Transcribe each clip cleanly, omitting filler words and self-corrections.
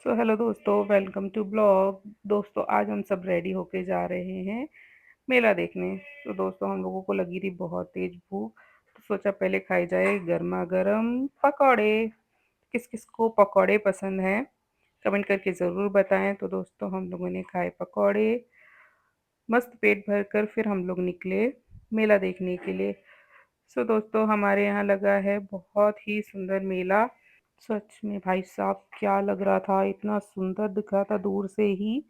So hello दोस्तों, welcome to blog. दोस्तों, आज हम सब रेडी होके जा रहे हैं मेला देखने। तो दोस्तों, हम लोगों को लगी थी बहुत तेज भूख, तो सोचा पहले खाई जाए गर्मा गर्म पकौड़े। किस किस को पकौड़े पसंद हैं, कमेंट करके ज़रूर बताएं। तो दोस्तों, हम लोगों ने खाए पकौड़े, मस्त पेट भर कर फिर हम लोग निकले मेला देखने के लिए। सो दोस्तों, हमारे यहाँ लगा है बहुत ही सुंदर मेला। सच में भाई साहब, क्या लग रहा था, इतना सुंदर दिख रहा था दूर से ही,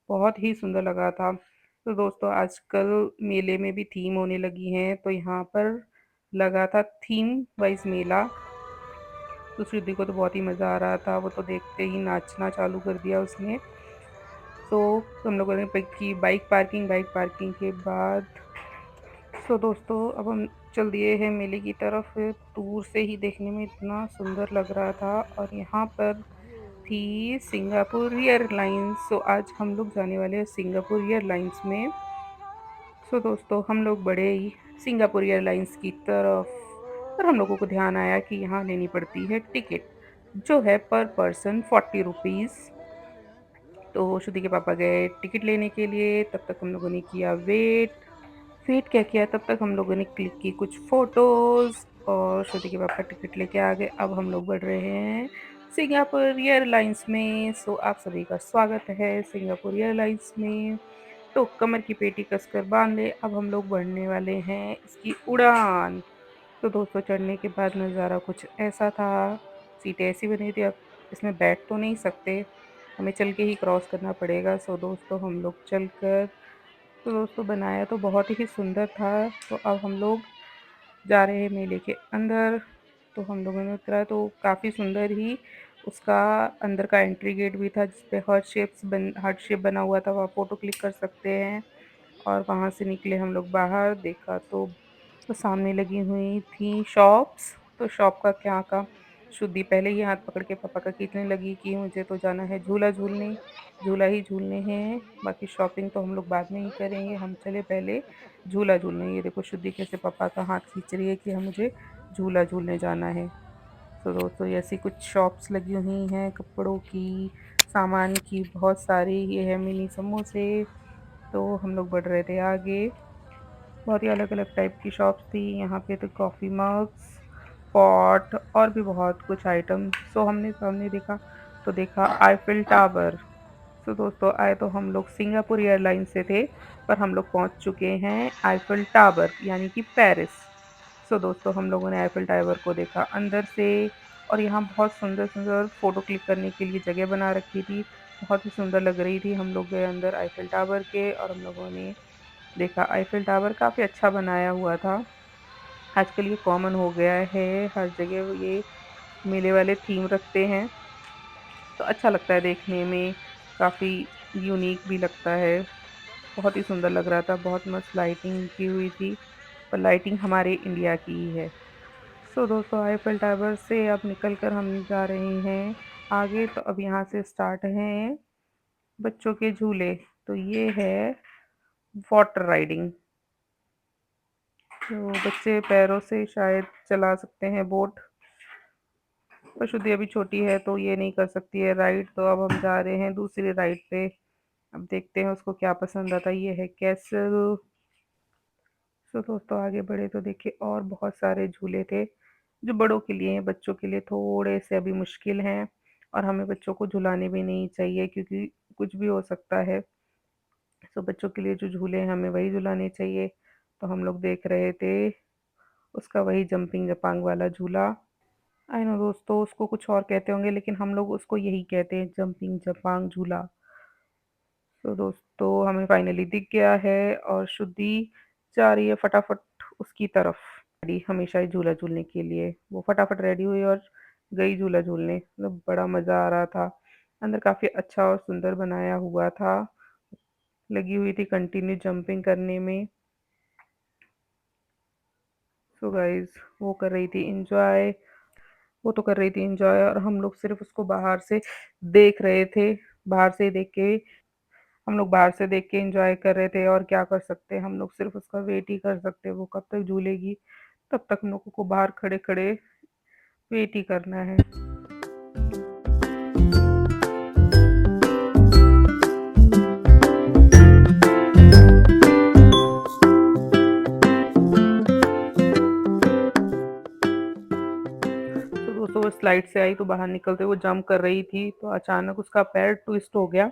बहुत ही सुंदर लगा था। तो दोस्तों, आजकल मेले में भी थीम होने लगी हैं, तो यहाँ पर लगा था थीम वाइज मेला। तो श्रुति को तो बहुत ही मज़ा आ रहा था, वो तो देखते ही नाचना चालू कर दिया उसने। तो हम लोगों ने पिक की बाइक पार्किंग के बाद। सो दोस्तों, अब हम चल दिए हैं मेले की तरफ। दूर से ही देखने में इतना सुंदर लग रहा था, और यहाँ पर थी सिंगापुर एयरलाइंस। सो आज हम लोग जाने वाले हैं सिंगापुर एयरलाइंस में। सो दोस्तों, हम लोग बढ़े ही सिंगापुर एयरलाइंस की तरफ, और हम लोगों को ध्यान आया कि यहाँ लेनी पड़ती है टिकट, जो है पर पर्सन 40 रुपीज़। तो श्रुति के पापा गए टिकट लेने के लिए, तब तक हम लोगों ने किया वेट। वेट क्या किया, तब तक हम लोगों ने क्लिक की कुछ फ़ोटोज़, और श्रुति के पापा टिकट लेके आ गए। अब हम लोग बढ़ रहे हैं सिंगापुर एयरलाइंस में। सो आप सभी का स्वागत है सिंगापुर एयरलाइंस में। तो कमर की पेटी कसकर बांध ले, अब हम लोग बढ़ने वाले हैं इसकी उड़ान। तो दोस्तों, चढ़ने के बाद नज़ारा कुछ ऐसा था। सीटें ऐसी बनी थी, अब इसमें बैठ तो नहीं सकते, हमें चल के ही क्रॉस करना पड़ेगा। सो दोस्तों, हम लोग चल कर, तो दोस्तों बनाया तो बहुत ही सुंदर था। तो अब हम लोग जा रहे हैं मेले के अंदर। तो हम लोगों ने उतरा तो काफ़ी सुंदर ही उसका अंदर का एंट्री गेट भी था, जिसपे हार्ट शेप बना हुआ था, वहाँ फ़ोटो क्लिक कर सकते हैं। और वहाँ से निकले हम लोग बाहर, देखा तो सामने लगी हुई थी शॉप्स। तो शॉप का क्या काम, शुद्धि पहले ही हाथ पकड़ के पापा का खींचने लगी कि मुझे तो जाना है झूला झूलने, झूला ही झूलने हैं, बाकी शॉपिंग तो हम लोग बाद में ही करेंगे, हम चले पहले झूला झूलने। ये देखो शुद्धि कैसे पापा का हाथ खींच रही है कि हम मुझे झूला झूलने जाना है। तो दोस्तों, ऐसी कुछ शॉप्स लगी हुई हैं कपड़ों की, सामान की, बहुत सारी। ये है मिनी समोसे। तो हम लोग बढ़ रहे थे आगे, बहुत ही अलग अलग टाइप की शॉप्स थी यहाँ पे। तो कॉफ़ी मग्स, पॉट, और भी बहुत कुछ आइटम। सो हमने सामने देखा, तो देखा आईफिल टावर। सो दोस्तों, आए तो हम लोग सिंगापुर एयरलाइन से थे, पर हम लोग पहुँच चुके हैं आईफिल टावर यानी कि पेरिस। सो दोस्तों, हम लोगों ने आईफिल टावर को देखा अंदर से, और यहाँ बहुत सुंदर सुंदर फ़ोटो क्लिक करने के लिए जगह बना रखी थी, बहुत ही सुंदर लग रही थी। हम लोग गए अंदर आईफिल टावर के, और हम लोगों ने देखा आईफिल टावर काफ़ी अच्छा बनाया हुआ था। आजकल ये कॉमन हो गया है, हर जगह ये मेले वाले थीम रखते हैं, तो अच्छा लगता है देखने में, काफ़ी यूनिक भी लगता है। बहुत ही सुंदर लग रहा था, बहुत मस्त लाइटिंग की हुई थी, पर लाइटिंग हमारे इंडिया की ही है। सो दोस्तों, आईफिल टावर से अब निकल कर हम जा रहे हैं आगे। तो अब यहाँ से स्टार्ट हैं बच्चों के झूले। तो ये है वाटर राइडिंग, तो बच्चे पैरों से शायद चला सकते हैं बोट, पर श्रुति अभी छोटी है तो ये नहीं कर सकती है राइड। तो अब हम जा रहे हैं दूसरी राइड पे, अब देखते हैं उसको क्या पसंद आता है। ये है कैसल। सो दोस्तों, आगे बढ़े तो देखिए और बहुत सारे झूले थे जो बड़ों के लिए हैं, बच्चों के लिए थोड़े से अभी मुश्किल हैं, और हमें बच्चों को झुलाने भी नहीं चाहिए क्योंकि कुछ भी हो सकता है। सो बच्चों के लिए जो झूले हैं हमें वही झुलाने चाहिए। तो हम लोग देख रहे थे उसका वही जंपिंग जपांग वाला झूला। आई नो दोस्तों, उसको कुछ और कहते होंगे, लेकिन हम लोग उसको यही कहते हैं, जंपिंग जपांग झूला। तो दोस्तों, हमें फाइनली दिख गया है, और शुद्धि जा रही है फटाफट उसकी तरफ। रेडी हमेशा ही झूला झूलने के लिए, वो फटाफट रेडी हुई और गई झूला झूलने। मतलब बड़ा मज़ा आ रहा था, अंदर काफ़ी अच्छा और सुंदर बनाया हुआ था, लगी हुई थी कंटिन्यू जंपिंग करने में। सो गाइज, वो कर रही थी इंजॉय, वो तो कर रही थी इंजॉय, और हम लोग सिर्फ उसको बाहर से देख रहे थे। बाहर से देख के हम लोग बाहर से देख के एंजॉय कर रहे थे, और क्या कर सकते हैं, हम लोग सिर्फ उसका वेट ही कर सकते हैं, वो कब तक झूलेगी, तब तक हम लोगों को बाहर खड़े खड़े वेट ही करना है। साइड से आई तो बाहर निकलते वो जंप कर रही थी, तो अचानक उसका पैर ट्विस्ट हो गया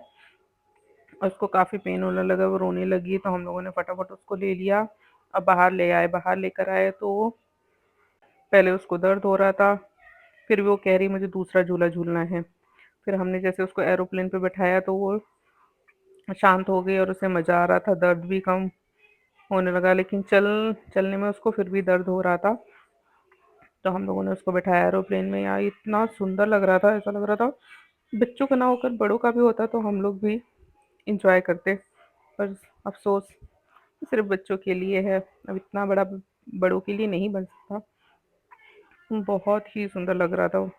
और उसको काफ़ी पेन होने लगा, वो रोने लगी, तो हम लोगों ने फटाफट उसको ले लिया। अब बाहर ले आए, बाहर लेकर आए तो पहले उसको दर्द हो रहा था, फिर वो कह रही मुझे दूसरा झूला झूलना है। फिर हमने जैसे उसको एरोप्लेन पे बैठाया तो वो शांत हो गई और उसे मज़ा आ रहा था, दर्द भी कम होने लगा, लेकिन चलने में उसको फिर भी दर्द हो रहा था। तो हम लोगों ने उसको बैठाया एरोप्लेन में, यार इतना सुंदर लग रहा था, ऐसा लग रहा था बच्चों का ना होकर बड़ों का भी होता तो हम लोग भी इंजॉय करते। पर अफसोस सिर्फ बच्चों के लिए है, अब इतना बड़ा बड़ों के लिए नहीं बन सकता। बहुत ही सुंदर लग रहा था वो।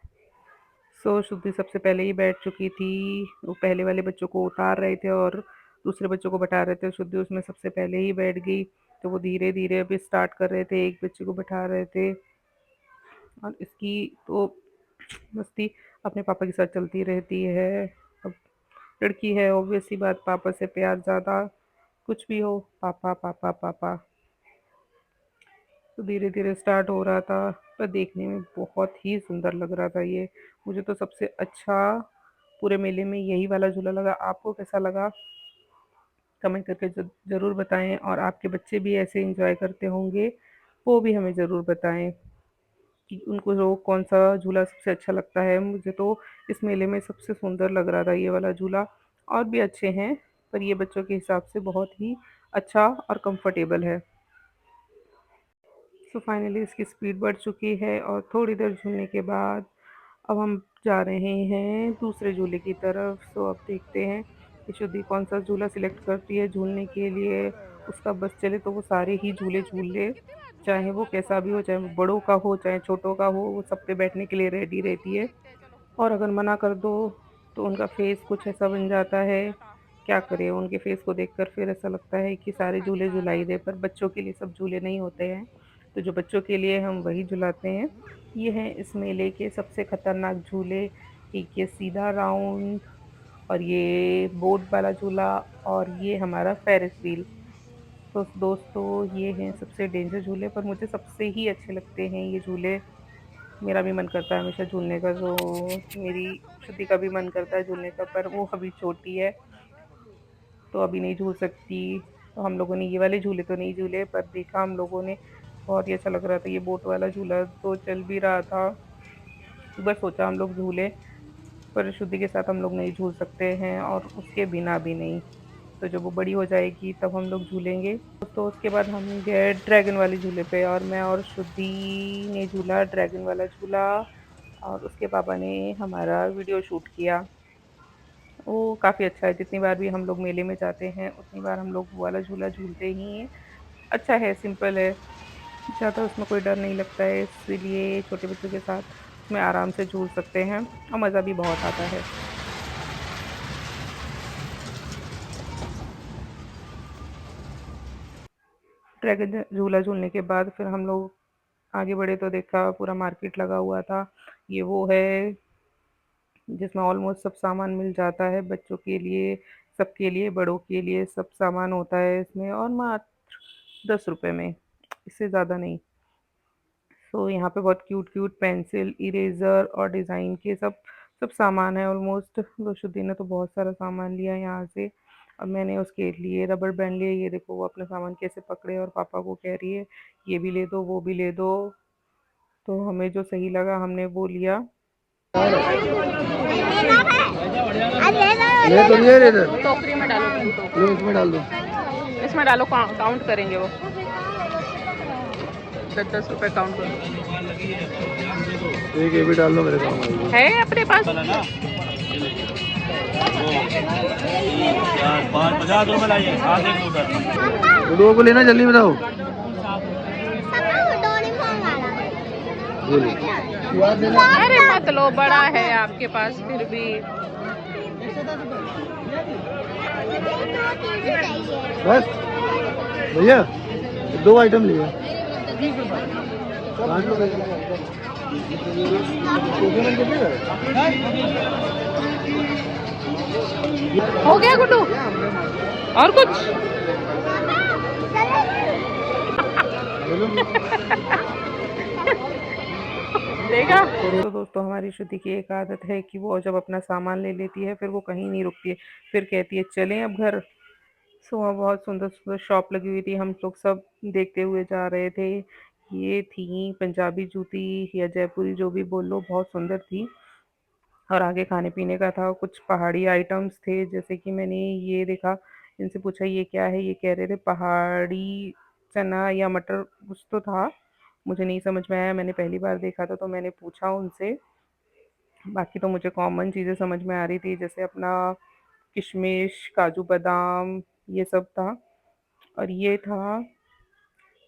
शुद्धि सबसे पहले ही बैठ चुकी थी, वो पहले वाले बच्चों को उतार रहे थे और दूसरे बच्चों को बैठा रहे थे, शुद्धि उसमें सबसे पहले ही बैठ गई। तो वो धीरे धीरे अभी स्टार्ट कर रहे थे, एक बच्चे को बैठा रहे थे और इसकी तो मस्ती अपने पापा के साथ चलती रहती है। अब लड़की है, ऑब्वियस सी बात, पापा से प्यार ज़्यादा, कुछ भी हो पापा पापा पापा। तो धीरे धीरे स्टार्ट हो रहा था, पर देखने में बहुत ही सुंदर लग रहा था ये। मुझे तो सबसे अच्छा पूरे मेले में यही वाला झूला लगा। आपको कैसा लगा कमेंट करके ज़रूर बताएं, और आपके बच्चे भी ऐसे एंजॉय करते होंगे वो भी हमें ज़रूर बताएं कि उनको जो कौन सा झूला सबसे अच्छा लगता है। मुझे तो इस मेले में सबसे सुंदर लग रहा था ये वाला झूला, और भी अच्छे हैं पर ये बच्चों के हिसाब से बहुत ही अच्छा और कंफर्टेबल है। सो फाइनली इसकी स्पीड बढ़ चुकी है और थोड़ी देर झूलने के बाद अब हम जा रहे हैं दूसरे झूले की तरफ। सो अब देखते हैं कि शुद्धि कौन सा झूला सिलेक्ट करती है झूलने के लिए। उसका बस चले तो वो सारे ही झूले झूल ले, चाहे वो कैसा भी हो, चाहे वो बड़ों का हो चाहे छोटों का हो, वो सब पे बैठने के लिए रेडी रहती है। और अगर मना कर दो तो उनका फेस कुछ ऐसा बन जाता है, क्या करें, उनके फेस को देखकर फिर ऐसा लगता है कि सारे झूले झुलाई दे, पर बच्चों के लिए सब झूले नहीं होते हैं, तो जो बच्चों के लिए हम वही झुलाते हैं। ये हैं इस मेले के सबसे खतरनाक झूले, एक ये सीधा राउंड और ये बोट वाला झूला और ये हमारा फेरिस व्हील। तो दोस्तों ये हैं सबसे डेंजर झूले, पर मुझे सबसे ही अच्छे लगते हैं ये झूले। मेरा भी मन करता है हमेशा झूलने का, जो मेरी श्रुति का भी मन करता है झूलने का, पर वो अभी छोटी है तो अभी नहीं झूल सकती। तो हम लोगों ने ये वाले झूले तो नहीं झूले, पर देखा हम लोगों ने, बहुत ही अच्छा लग रहा था। ये बोट वाला झूला तो चल भी रहा था, बस सोचा हम लोग झूले, पर श्रुति के साथ हम लोग नहीं झूल सकते हैं और उसके बिना भी नहीं। तो जब वो बड़ी हो जाएगी तब हम लोग झूलेंगे। तो उसके बाद हम गए ड्रैगन वाले झूले पे और मैं और श्रुति ने झूला ड्रैगन वाला झूला, और उसके पापा ने हमारा वीडियो शूट किया। वो काफ़ी अच्छा है, जितनी बार भी हम लोग मेले में जाते हैं उतनी बार हम लोग वो वाला झूला झूलते ही हैं। अच्छा है, सिंपल है, ज़्यादा उसमें कोई डर नहीं लगता है, इसलिए छोटे बच्चों के साथ उसमें आराम से झूल सकते हैं और मज़ा भी बहुत आता है। ड्रैगन झूला झूलने के बाद फिर हम लोग आगे बढ़े तो देखा पूरा मार्केट लगा हुआ था। ये वो है जिसमें ऑलमोस्ट सब सामान मिल जाता है बच्चों के लिए, सबके लिए, बड़ों के लिए, सब सामान होता है इसमें, और मात्र 10 रुपए में, इससे ज़्यादा नहीं। तो यहाँ पे बहुत क्यूट क्यूट पेंसिल, इरेज़र और डिज़ाइन के सब सब सामान है ऑलमोस्ट। तो श्रुति ने तो बहुत सारा सामान लिया यहाँ से, और मैंने उसके लिए रबर बैंड लिए। ये देखो वो अपना सामान कैसे पकड़े और पापा को कह रही है ये भी ले दो वो भी ले दो। तो हमें जो सही लगा हमने वो लिया। ले तो ये इधर टोकरी में डालो, लो इसमें डाल दो। इसमें डालो, काउंट करेंगे वो 10-10 रुपए काउंट करो। एक ये भी डाल दो, मेरे काम आएगी। है अपने पास 50 रुपए लाइए, आज एक उधर। दो को लेना, जल्दी बताओ। अरे मत लो, बड़ा है आपके पास फिर भी। बस भैया 2 आइटम लिए। हो गया गुड्डू, और कुछ जाएगा। तो दोस्तों हमारी श्रुति की एक आदत है कि वो जब अपना सामान ले लेती है फिर वो कहीं नहीं रुकती है, फिर कहती है चलें अब घर। सो वहाँ बहुत सुंदर सुंदर शॉप लगी हुई थी, हम लोग सब देखते हुए जा रहे थे। ये थी पंजाबी जूती या जयपुरी जो भी बोल लो, बहुत सुंदर थी। और आगे खाने पीने का था, कुछ पहाड़ी आइटम्स थे, जैसे कि मैंने ये देखा। इनसे पूछा ये क्या है, ये कह रहे थे पहाड़ी चना या मटर कुछ तो था। मुझे नहीं समझ में आया, मैंने पहली बार देखा था तो मैंने पूछा उनसे। बाकी तो मुझे कॉमन चीज़ें समझ में आ रही थी, जैसे अपना किशमिश, काजू बादाम, ये सब था। और ये था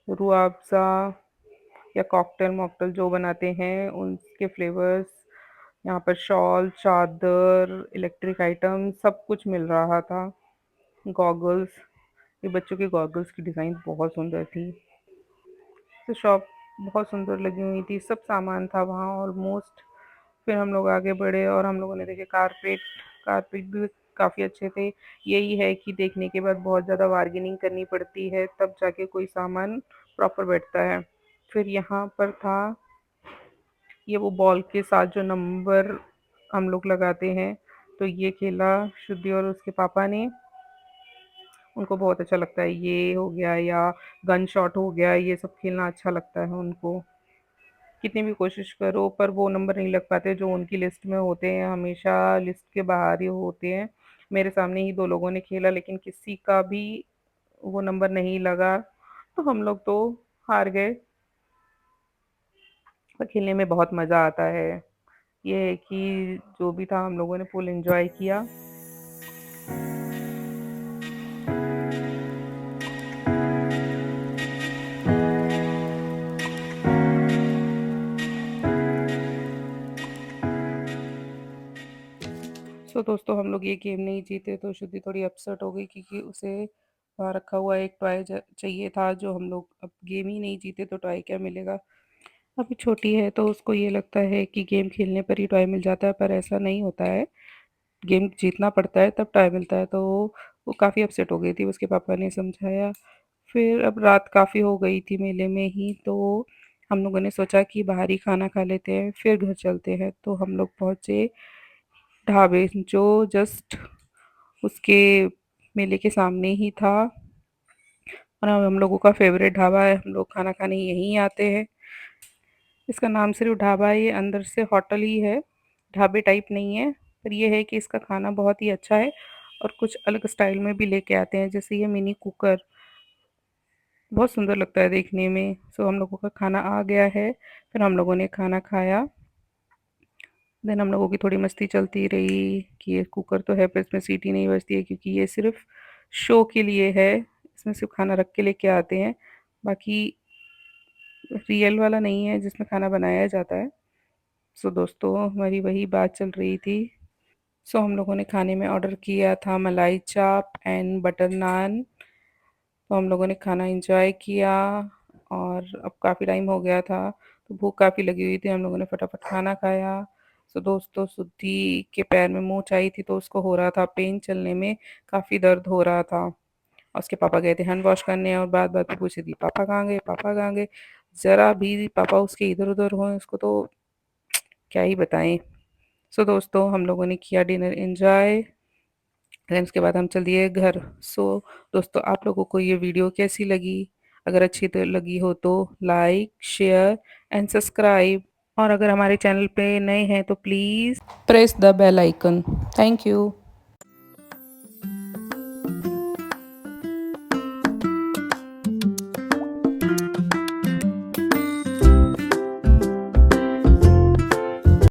रूह अफ़ज़ा या कॉकटेल मॉकटेल जो बनाते हैं उनके फ्लेवर्स। यहाँ पर शॉल, चादर, इलेक्ट्रिक आइटम सब कुछ मिल रहा था। गॉगल्स, ये बच्चों के गॉगल्स की डिज़ाइन बहुत सुंदर थी। तो शॉप बहुत सुंदर लगी हुई थी, सब सामान था वहाँ ऑलमोस्ट। फिर हम लोग आगे बढ़े और हम लोगों ने देखे कारपेट। कारपेट भी काफ़ी अच्छे थे। यही है कि देखने के बाद बहुत ज़्यादा बार्गेनिंग करनी पड़ती है, तब जाके कोई सामान प्रॉपर बैठता है। फिर यहाँ पर था ये वो बॉल के साथ जो नंबर हम लोग लगाते हैं, तो ये खेला श्रुति और उसके पापा ने। उनको बहुत अच्छा लगता है, ये हो गया या गन शॉट हो गया, ये सब खेलना अच्छा लगता है उनको। कितनी भी कोशिश करो पर वो नंबर नहीं लग पाते जो उनकी लिस्ट में होते हैं, हमेशा लिस्ट के बाहर ही होते हैं। मेरे सामने ही 2 लोगों ने खेला लेकिन किसी का भी वो नंबर नहीं लगा, तो हम लोग तो हार गए। पर खेलने में बहुत मज़ा आता है। ये है कि जो भी था हम लोगों ने फुल एन्जॉय किया। सो दोस्तों हम लोग ये गेम नहीं जीते तो श्रुति थोड़ी अपसेट हो गई, क्योंकि उसे वहाँ रखा हुआ एक टॉय चाहिए था, जो हम लोग अब गेम ही नहीं जीते तो टॉय क्या मिलेगा। अभी छोटी है तो उसको ये लगता है कि गेम खेलने पर ही टॉय मिल जाता है, पर ऐसा नहीं होता है। गेम जीतना पड़ता है तब टॉय मिलता है। तो वो काफ़ी अपसेट हो गई थी, उसके पापा ने समझाया। फिर अब रात काफ़ी हो गई थी मेले में ही, तो हम लोगों ने सोचा कि बाहर ही खाना खा लेते हैं फिर घर चलते हैं। तो हम लोग पहुँचे ढाबे जो जस्ट उसके मेले के सामने ही था। और हम लोगों का फेवरेट ढाबा है, हम लोग खाना खाने यहीं आते हैं। इसका नाम सिर्फ ढाबा है, ये अंदर से होटल ही है, ढाबे टाइप नहीं है। पर ये है कि इसका खाना बहुत ही अच्छा है और कुछ अलग स्टाइल में भी लेके आते हैं, जैसे ये मिनी कुकर, बहुत सुंदर लगता है देखने में। सो हम लोगों का खाना आ गया है, फिर हम लोगों ने खाना खाया। देन हम लोगों की थोड़ी मस्ती चलती रही कि ये कुकर तो है पर इसमें सीटी नहीं बजती है, क्योंकि ये सिर्फ शो के लिए है, इसमें सिर्फ खाना रख के लेके आते हैं, बाकी रियल वाला नहीं है जिसमें खाना बनाया जाता है। सो दोस्तों हमारी वही बात चल रही थी। सो हम लोगों ने खाने में ऑर्डर किया था मलाई चाप एंड बटर नान। तो हम लोगों ने खाना एंजॉय किया और अब काफ़ी टाइम हो गया था, तो भूख काफ़ी लगी हुई थी, हम लोगों ने फटाफट खाना खाया। सो दोस्तों सुद्धि के पैर में मोच आई थी, तो उसको हो रहा था पेन, चलने में काफ़ी दर्द हो रहा था। और उसके पापा गए थे हैंड वॉश करने और बात बात पे पूछी थी पापा कहाँ गए, पापा कहाँ गए। ज़रा भी पापा उसके इधर उधर हुए उसको तो क्या ही बताएं। सो दोस्तों हम लोगों ने किया डिनर एंजॉय, देन उसके बाद हम चल दिए घर। सो दोस्तों आप लोगों को ये वीडियो कैसी लगी? अगर अच्छी तो लगी हो तो लाइक, शेयर एंड सब्सक्राइब, और अगर हमारे चैनल पे नए हैं तो please press the bell icon. Thank you.